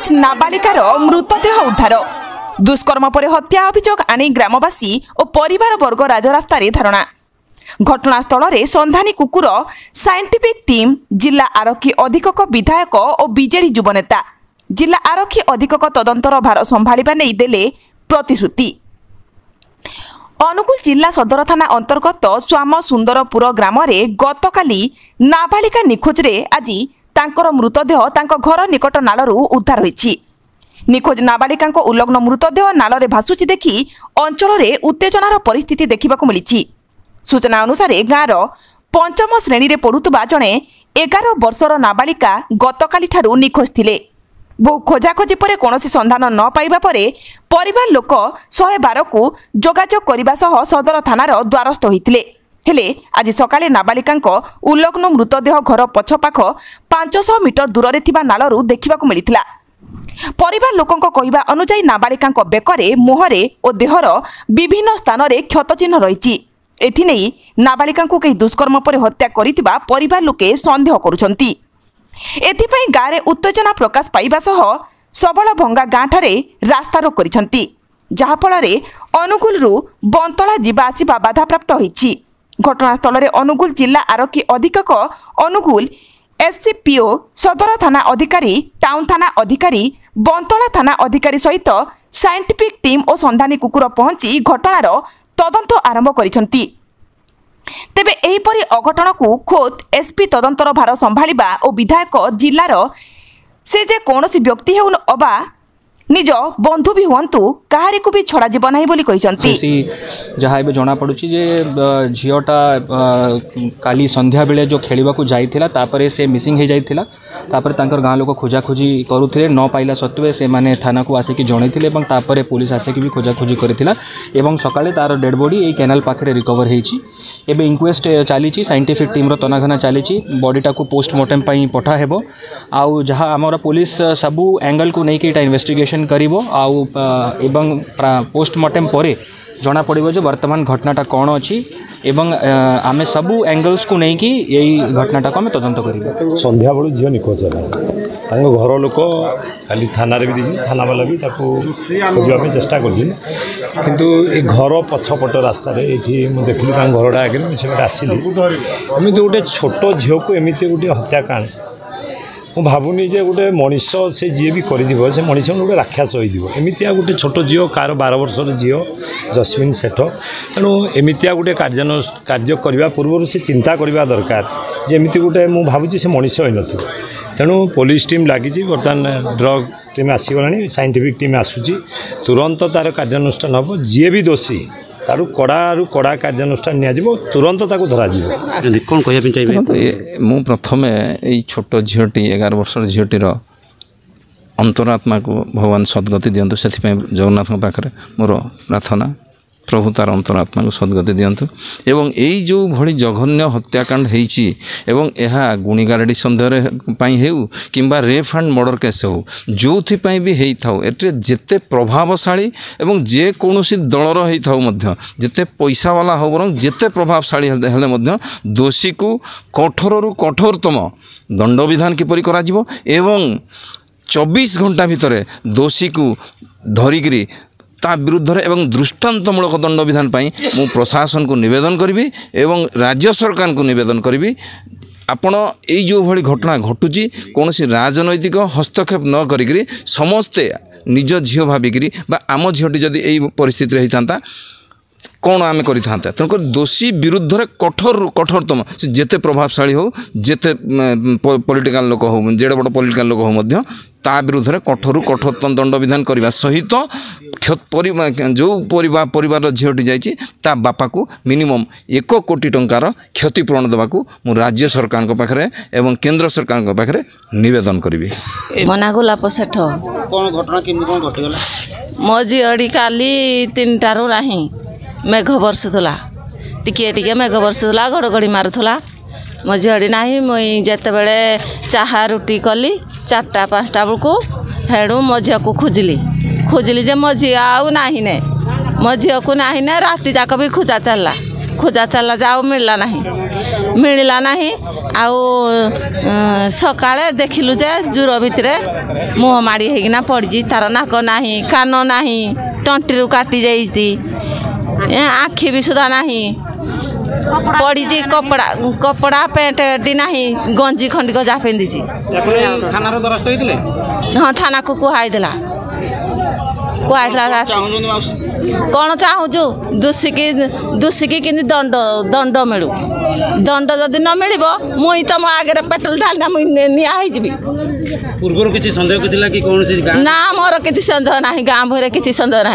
निखोज नाबालिकार मृतदेह उद्धार दुष्कर्म पर हत्या अभियोग आनी ग्रामवासी और परिवार वर्ग राजरास्ता धारणा घटनास्थल में सन्धानी कुकुर साइंटिफिक टीम जिला आरक्षी अधीक्षक विधायक और बीजेडी युवनेता जिला आरक्षी अधीक्षक तदंतर भार संभाळिबा नै देले प्रतिश्रुति। अनुगुल जिला सदर थाना अंतर्गत स्वाम सुंदरपुर ग्राम में गतकाली नाबालिका निखोज रे आज तांकर मृतदेह तांको घर निकट नालरू उद्धार होईछि। निखोज नाबालिका उल्लग्न मृतदेह नाल रे भासुछि देखि अंचल में उत्तेजनार परिस्थिति देखा मिली। सूचना अनुसार गाँवर पंचम श्रेणी रे पढ़ुवा जड़े 11 वर्षर नाबालिका गतकाली ठारू निखोज थिले। बहु खोजाखोजी पर कौन सन्धान न पाइबा परे परिवार लोक 112 को जोगाजोग करने सह सदर थानार द्वारस्थ होइतिले। हेले आज सकाळे नाबालिका उल्लग्न मृतदेह घर पछपाख 500 मीटर दूर थिबा नालरू देखिबाकू मिलिथिला। परिवार लोकंक कहिबा अनुसार नाबालिका बेकरे मुहरे और देहर विभिन्न स्थान में क्षतचिह्न रही। एथिनै नाबालिका कई दुष्कर्म पर हत्या करिथिबा परिवार लोके संदेह करुछंती। एथिपई गाँव में उत्तेजना प्रकाश पाइबा सह सबल भंगा गाँ ठारे रास्ता रोक करिछंती, जहाफल अनुगुलरू बंतला जीवा आसिबा बाधाप्राप्त होईछि। घटनास्थल में अनुगुल जिला आरक्षी अधीक्षक अनुगुल एससीपीओ सदर थाना अधिकारी टाउन थाना अधिकारी बंतला थाना अधिकारी सहित साइंटिफिक टीम और सन्धानी कुकुर पहुंची घटनार तदंत आरंभ करिछंती। तेबे एहीपरि अघटन को खोद एसपी तदंतर भार संभाळिबा और विधायक जिलार से जे कौनसी व्यक्ति हेउन अबा निज बंधु भी हुंतु काहारी को भी छड़ा जीव नाही बोली कहिसंती। जहाँ एबे जना पड़ुछि जे झियोटा काली संध्या बेले जो खेलिबा को जाइथिला तापरे से मिसिंग हे जाइथिला। तापरे तांकर गाँ लोक खोजाखोजी करुथिले न पाइला सत्वे से माने थाना को आसिकी जणैथिले एवं तापरे पुलिस आसिकी भी खोजाखोजी करथिला एवं सकाळे तार डेड बॉडी ए कैनाल पाखरे रिकवर हेछि। एबे इंक्वेस्ट चालीछि, साइंटिफिक टीम रो तनाघना चालीछि, बॉडीटा को पोस्टमार्टम पई पठा हेबो। आउ जहाँ हमर पुलिस सबु एंगल को नै कि एटा इन्वेस्टिगेशन करिवो आउ एवं पोस्टमार्टम परे जना पड़ो जो वर्तमान घटनाटा कौन अच्छी एवं आमे सबू एंगल्स को नहीं कि यही घटनाटा को आम तदंत कर। संध्या बेलू झील निखोज है घर लोक खाली थाना भी देखी थाना वाला भी खोजापी चेष्टा किंतु ये घर पछपट रास्तार ये देखिली घरटा आगे से आसली एमती गोटे छोट झील को एमती गोटे हत्याकांड मु भावुनी जे गोटे मनीष से जी भी कर मनीष गोटे राक्षस होमतिया गोटे छोट झील कार 12 वर्षर झील जस्मिन सेठ तेणु एमतिया गोटे कार्य करने पूर्व से चिंता करने दरकार जमी गोटे मु भावुँ से मनीष हो न तेणु पुलिस टीम लगी बर्तमान ड्रग टीम आसीगला साइंटिफिक टीम आसूची तुरंत तार कार्यानुष्ठान हम जी भी दोषी तारू कड़ारू कड़ा कार्यानुष्ठान नियाजिबो तुरंत ताकू धरा जिवो। कौन कहया चाहिए मु प्रथमे ये छोट झीटी 11 वर्षर झीटीर अंतरात्मा को भगवान सद्गति दिंतु से जगन्नाथ पाखे मोर प्रार्थना प्रभु तार अंतरात्मा को सद्गति दिंतु एवं यही जो भली जघन्य हत्याकांड होईची एवं यह गुणीगारेडी सन्देह हेउ किंबा रेप एंड मर्डर केस हो जो भी हेई थाउ एटे जेते प्रभावशाली एवं जे कौनसी दलर हेई थाउ मध्य जेते पैसा वाला हो बरं जेते प्रभावशाली हेले मध्य दोषी को कठोर कठोरतम दंड विधान किपरि करा जिवो एवं 24 घंटा भितर दोषी को धरिकी ता विरुद्ध एवं दृष्टांतमूलक दंड विधान पाई मु प्रशासन को निवेदन करी एवं राज्य सरकार को निवेदन करी आपण ये जो भली घटना घटुची कौन राजनैतिक हस्तक्षेप न करी समस्ते निज झील भाविकी आम झीटी जदि यही परिस्थिति होता कौन आम करता तेणुक दोषी विरुद्ध कठोर कठोरतम से जेते प्रभावशाली हो जेते पॉलिटिकल लोक हो जेड़े बड़ पॉलिटिकल लोक हो ता विरुद्ध कठोर कठोरतम दंड विधान करने सहित जो परिवार झीटी जाता बापा को मिनिमम 1 कोटी टंकार क्षतिपूरण देवाक मु राज्य सरकार पाखे एवं केंद्र सरकार पाखे निवेदन करी। मना गोलाप सेठ कौन घटना केमती कौन घटीगला मो झीटी काली 3टारू नाही मेघ बरसुला टिके मेघ बरसुला घड़घड़ी मारुला मो झीटी नाही मुई जेते बेले चाहा रुटी कली 4टा 5टा बेलू हेड़ू मो झी को खोजली जे मो झी आउ नाही ने मो झी को नाही ने राति जाक भी खोजा चलला जाओ मिलला नहीं मिलला नहीं आउ सकाळे देखिलु जे जुर भितर मुह माड़ी होना पड़ी तार नाक नहीं कान नहीं टंटी काटी जाइए आखि भी सुधा नहीं पड़ी कपड़ा कपड़ा पेंट डी नहीं गंजी खंडिक जहाँ पिंधि हाँ थाना को कहला कौन चाहूँ दूषिकी कि दंड दंड मिलू दंड जदि न मिल मुई तुम आगे पेट्रोल ढालना मुझे निजी पूर्व किसी संदेह कि कौन ना मोर किसी संदेह ना गाँ भर किसी संदेह ना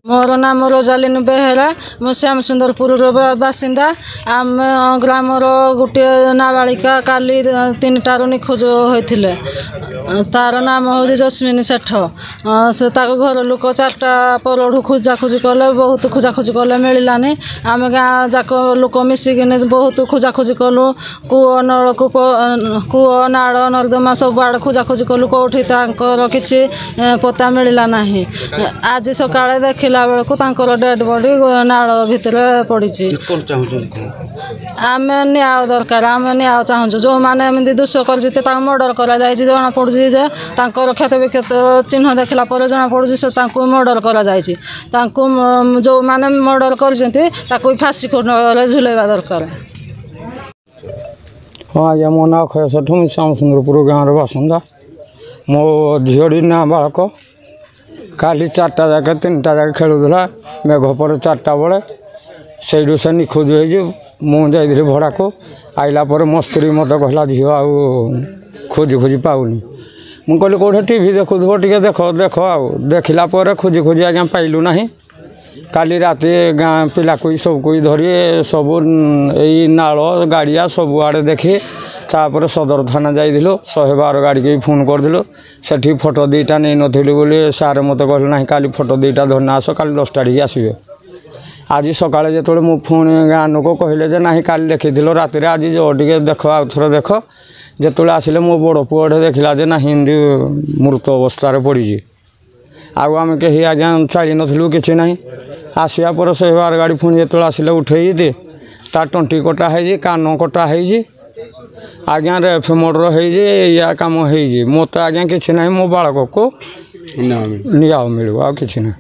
मोर नाम रोजालिन बेहेरा मु श्याम सुंदरपुर बासिंदा आम ग्रामर गोटे नाबालिका काली 3टारू निखोज होते तार नाम हूँ जस्मिनी सेठ से घर लोक 4टा परठू खोजाखोजी कले बहुत खोजाखोजी कले मिललानी आम गाँ जाक लोक मिसिकिन बहुत खोजाखोजी कलु कूଅ नलकूप कूଅ नाड़ नर्दमा सब आड़े खोजाखोजी कलु कौटी किसी पता मिलला ना आज सकाଳେ देखला बेलू तांकर डेड बॉडी नाड़ भितर पड़ी आम न्याय दरकार आम न्याय चाहूँ जो मैंने एमती दुष् कर मर्डर कर जना पड़ू जे क्षत विक्षत चिन्ह देखला पर जना पड़ू से मर्डर कर जो मैंने मर्डर कर फांसी झुलेवा दरकार। हाँ आज्ञा मो ना अक्षय सेठ मुझे श्याम सुंदरपुर गाँव बासिंदा मो झीड़ी ना बालक काली 4टा जाके 3टा जाके खेलुला मेघ पर 4टा बेले से से निखोज मुझे भड़ा को आइला पर मो स्त्री मत कहला झील आ खोजी खोजी पाऊनी मुझे कहली कौटे टीवी देखुव टे देख देख देखला खोजी खोजी आज्ञा पाइलु ना काली राति गाँ पिला कोई सब कोई धरी सब यही नाल गाड़िया सब आड़े देखी तापर सदर थाना जाइलु 112 गाड़ी के फोन करदेलु सेठी फोटो 2टा नहीं नथिलु बोली सारे मत कहले ना काली फोटो 2टा धरना आस काली 10टा टी आसबे आज सकाଳେ जो मु पुणी गाँ लोक कहले जे ना काली देखी राति आज जो टे देख आउ थर देख जो आसिले मो बड़ पुओटे देखला जे ना हिंदी मृत अवस्था पड़ी आम कहीं आज्ञा छाड़ी नथिलु किसी ना आसवा पर 112 गाड़ी पुणी जो आसिले उठे ता टंटी कटा है कान कटा है आज्ञा रेफ मर्डर है कम हो मत आज्ञा किसी ना मो बालक को निया मिलू आ कि ना।